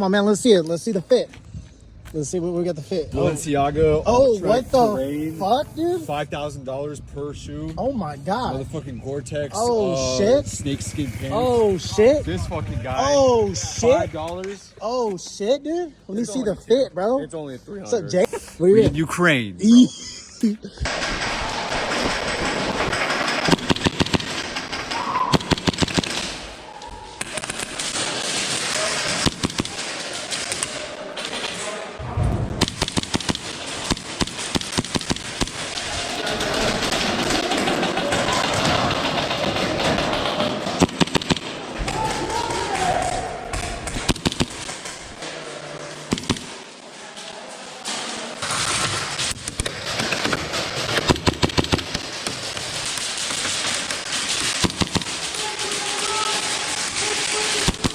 Come on, man. Let's see it. Let's see the fit. Let's see what we got the fit. Balenciaga. Oh, what the fuck, dude? $5,000 per shoe. Oh my god. Motherfucking Gore-Tex. Oh shit. Snakeskin pants. Oh shit. This fucking guy. Oh shit. $5. Oh shit, dude. Let me see the fit, bro. It's only $300. What's up, Jake? What are you in Ukraine.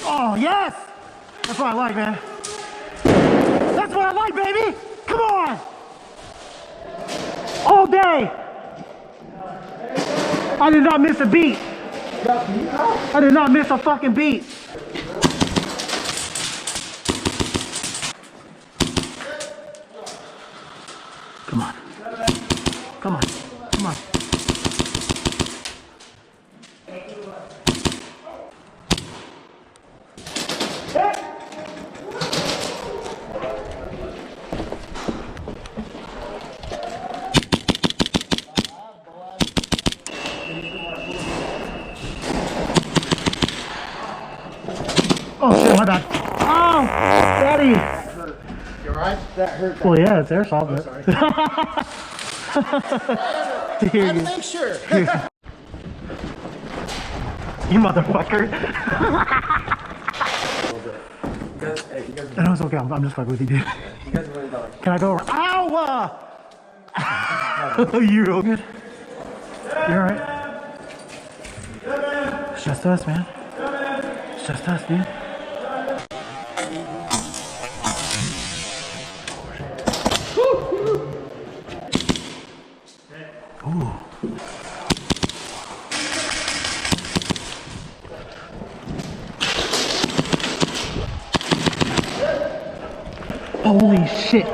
Oh, yes! That's what I like, man. That's what I like, baby! Come on! All day! I did not miss a beat. I did not miss a fucking beat. Come on. Come on. Come on. Oh shit, my bad. Oh, Daddy. You alright? That hurt. Well, yeah, it's airsoft. Oh, sorry. Here I had to you, make sure. you motherfucker. No, it's okay. I'm just fucking with you, dude. You guys are really dog. Can I go over? Ow! You're all good. You're alright. It's just us, man. It's just us, dude. Ooh. Holy shit.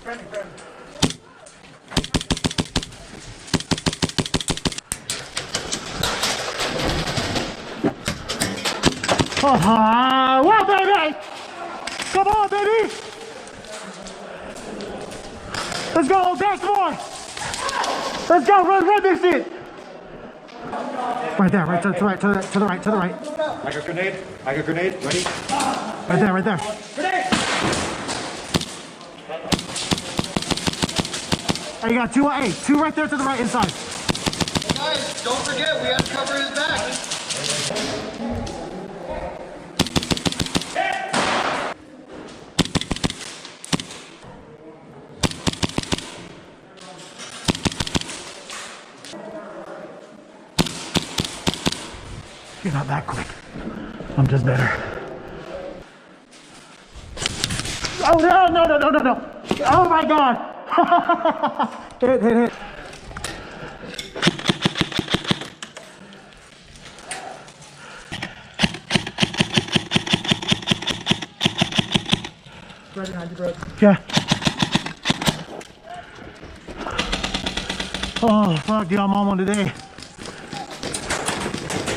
Friendly. Well, baby! Come on, baby! Let's go, dance more! Let's go, run this shit! Right there, right to the right, to the right. I got grenade. Ready? Right there. Grenade! Oh, you got two, hey, two right there to the right inside. Hey guys, don't forget, we have to cover his back. You're not that quick. I'm just better. Oh, no. Oh, my God. Hit. Right behind you, bro. Yeah. Oh, fuck, dude, I'm on one today.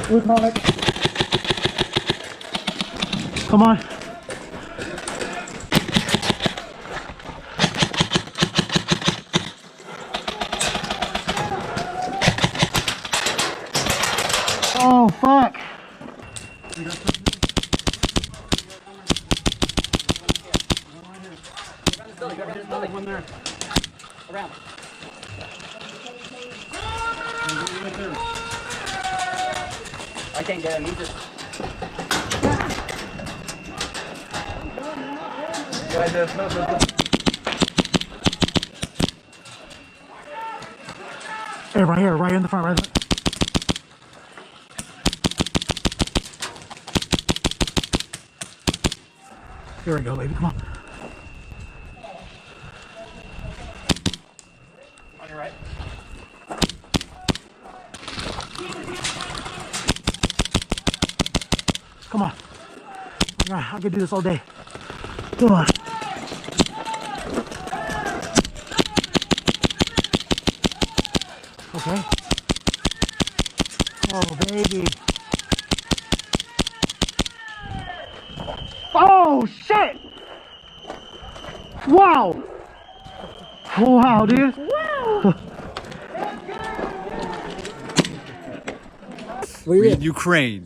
Who's on it? Come on. Oh, fuck. One there. Around. I can't get him. He just. Hey, right here, right in the front, right. Here we go, baby. Come on. On your right. Come on. I can do this all day. Come on. Okay. Oh, baby. Oh, shit! Wow! Wow, dude. We're in Ukraine.